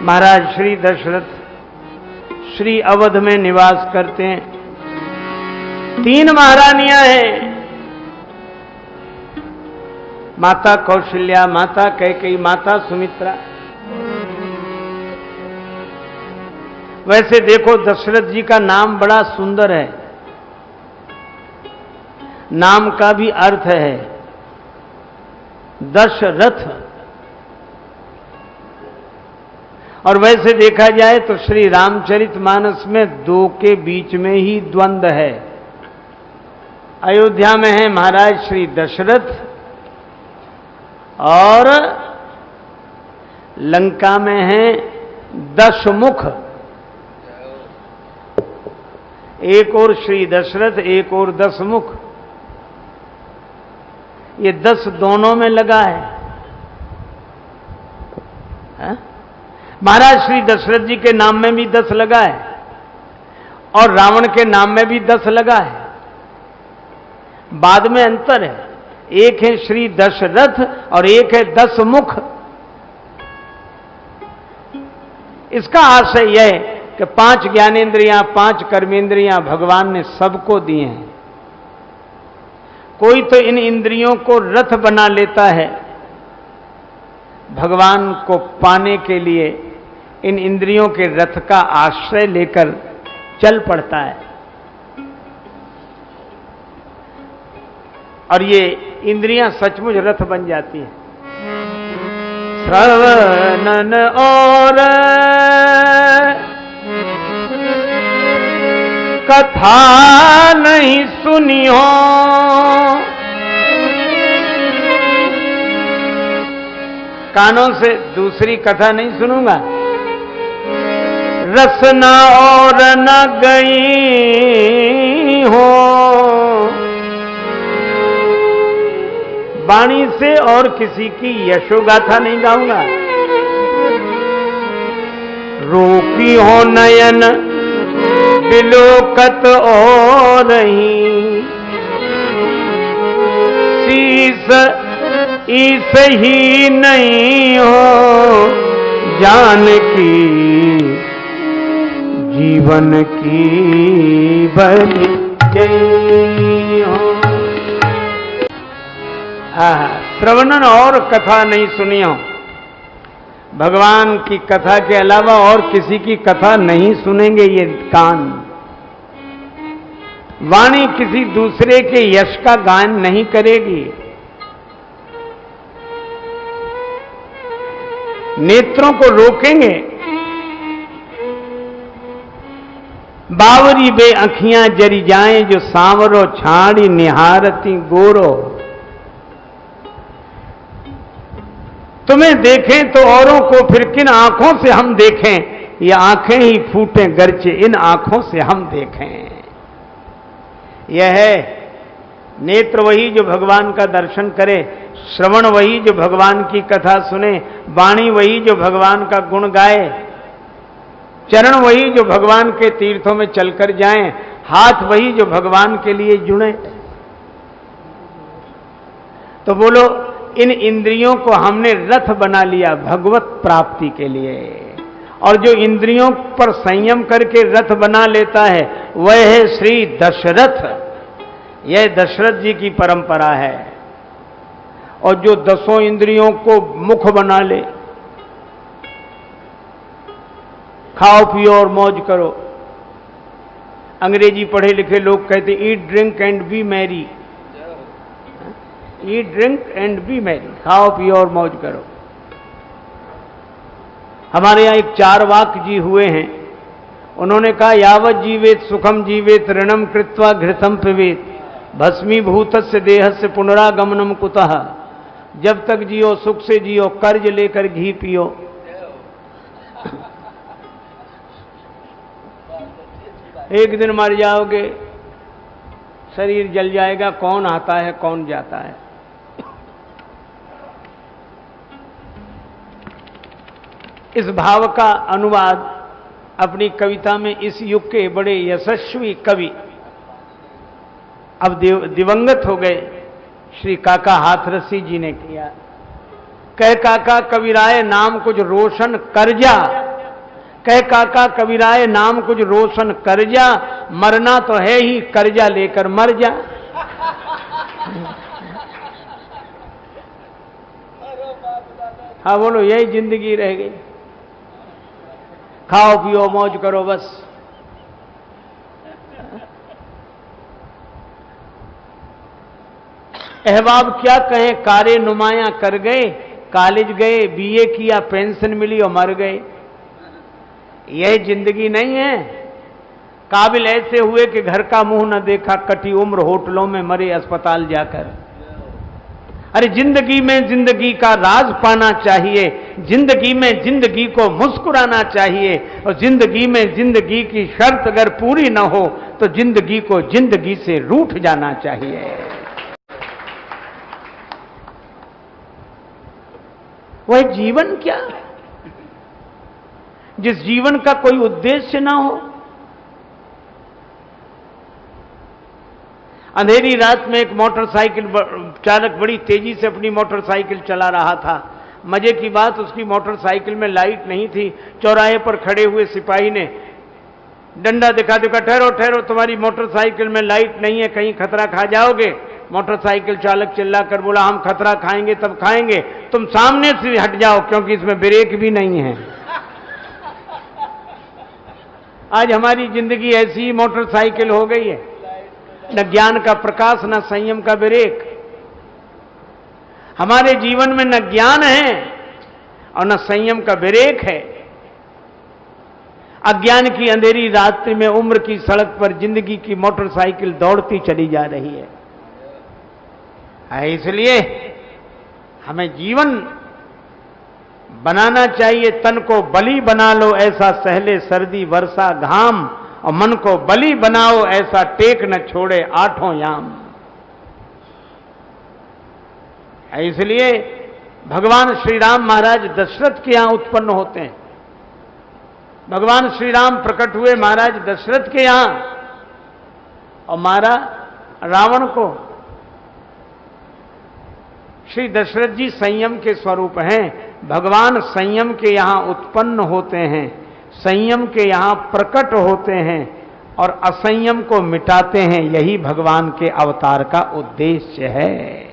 महाराज श्री दशरथ श्री अवध में निवास करते हैं। 3 महारानियां हैं, माता कौशल्या, माता कैकेयी, माता सुमित्रा। वैसे देखो दशरथ जी का नाम बड़ा सुंदर है, नाम का भी अर्थ है दशरथ। और वैसे देखा जाए तो श्री रामचरितमानस में 2 के बीच में ही द्वंद्व है। अयोध्या में है महाराज श्री दशरथ और लंका में है दशमुख। एक और श्री दशरथ, एक और दशमुख। ये 10 दोनों में लगा है, हा? महाराज श्री दशरथ जी के नाम में भी 10 लगा है और रावण के नाम में भी 10 लगा है। बाद में अंतर है, एक है श्री दशरथ और एक है दशमुख। इसका आशय यह है कि 5 ज्ञानेंद्रियां, 5 कर्मेंद्रियां भगवान ने सबको दिए हैं। कोई तो इन इंद्रियों को रथ बना लेता है, भगवान को पाने के लिए इन इंद्रियों के रथ का आश्रय लेकर चल पड़ता है। और ये इंद्रियां सचमुच रथ बन जाती हैं। श्रवणन और कथा नहीं सुनी हो, कानों से दूसरी कथा नहीं सुनूंगा। रसना और न गई हो, वाणी से और किसी की यशोगाथा नहीं गाऊंगा। रोकी हो नयन बिलोकत और रही, शीस ईस ही नहीं हो, जानकी जीवन की बलि जय हो। श्रवणन और कथा नहीं सुनी हो, भगवान की कथा के अलावा और किसी की कथा नहीं सुनेंगे ये कान। वाणी किसी दूसरे के यश का गान नहीं करेगी। नेत्रों को रोकेंगे। बावरी बे अखियां जरी जाएं, जो सांवरो छाड़ी निहारती गोरो। तुम्हें देखें तो औरों को फिर किन आंखों से हम देखें, ये आंखें ही फूटें गरचे इन आंखों से हम देखें। यह है नेत्र वही जो भगवान का दर्शन करे, श्रवण वही जो भगवान की कथा सुने, वाणी वही जो भगवान का गुण गाए, चरण वही जो भगवान के तीर्थों में चलकर जाएं, हाथ वही जो भगवान के लिए जुड़े। तो बोलो, इन इंद्रियों को हमने रथ बना लिया भगवत प्राप्ति के लिए। और जो इंद्रियों पर संयम करके रथ बना लेता है वह है श्री दशरथ। यह दशरथ जी की परंपरा है। और जो 10 इंद्रियों को मुख बना ले, खाओ पियो और मौज करो। अंग्रेजी पढ़े लिखे लोग कहते eat drink and B Mary. Eat drink and B Mary, खाओ पियो और मौज करो। हमारे यहां एक चार्वाक जी हुए हैं, उन्होंने कहा यावत जीवेत सुखम जीवेत ऋणम कृत्वा घृतम पिबेत भस्मीभूतस्य देहस्य पुनरागमनम कुतः। जब तक जियो सुख से जियो, कर्ज लेकर घी पियो। एक दिन मर जाओगे, शरीर जल जाएगा, कौन आता है कौन जाता है। इस भाव का अनुवाद अपनी कविता में इस युग के बड़े यशस्वी कवि, अब दिवंगत हो गए, श्री काका हाथरसी जी ने किया। कह काका कविराय नाम कुछ रोशन कर जा, कह काका कबीराए नाम कुछ रोशन कर जा, मरना तो है ही कर्जा लेकर मर जा। हाँ बोलो, यही जिंदगी रह गई, खाओ पियो मौज करो बस। अहबाब क्या कहें, कारे नुमाया कर गए, कॉलेज गए, बीए किया, पेंशन मिली और मर गए। यह जिंदगी नहीं है। काबिल ऐसे हुए कि घर का मुंह न देखा, कटी उम्र होटलों में मरे अस्पताल जाकर। अरे जिंदगी में जिंदगी का राज पाना चाहिए, जिंदगी में जिंदगी को मुस्कुराना चाहिए, और जिंदगी में जिंदगी की शर्त अगर पूरी न हो तो जिंदगी को जिंदगी से रूठ जाना चाहिए। वह जीवन क्या, जिस जीवन का कोई उद्देश्य ना हो। अंधेरी रात में एक मोटरसाइकिल चालक बड़ी तेजी से अपनी मोटरसाइकिल चला रहा था। मजे की बात, उसकी मोटरसाइकिल में लाइट नहीं थी। चौराहे पर खड़े हुए सिपाही ने डंडा दिखा दिखा, ठहरो ठहरो, तुम्हारी मोटरसाइकिल में लाइट नहीं है, कहीं खतरा खा जाओगे। मोटरसाइकिल चालक चिल्लाकर बोला, हम खतरा खाएंगे तब खाएंगे, तुम सामने से हट जाओ क्योंकि इसमें ब्रेक भी नहीं है। आज हमारी जिंदगी ऐसी मोटरसाइकिल हो गई है, न ज्ञान का प्रकाश न संयम का ब्रेक। हमारे जीवन में न ज्ञान है और न संयम का ब्रेक है। अज्ञान की अंधेरी रात्रि में उम्र की सड़क पर जिंदगी की मोटरसाइकिल दौड़ती चली जा रही है। इसलिए हमें जीवन बनाना चाहिए। तन को बलि बना लो ऐसा सहले सर्दी वर्षा घाम, और मन को बलि बनाओ ऐसा टेक न छोड़े आठों याम। इसलिए भगवान श्री राम महाराज दशरथ के यहां उत्पन्न होते हैं। भगवान श्री राम प्रकट हुए महाराज दशरथ के यहां और मारा रावण को। श्री दशरथ जी संयम के स्वरूप हैं। भगवान संयम के यहां उत्पन्न होते हैं, संयम के यहां प्रकट होते हैं और असंयम को मिटाते हैं। यही भगवान के अवतार का उद्देश्य है।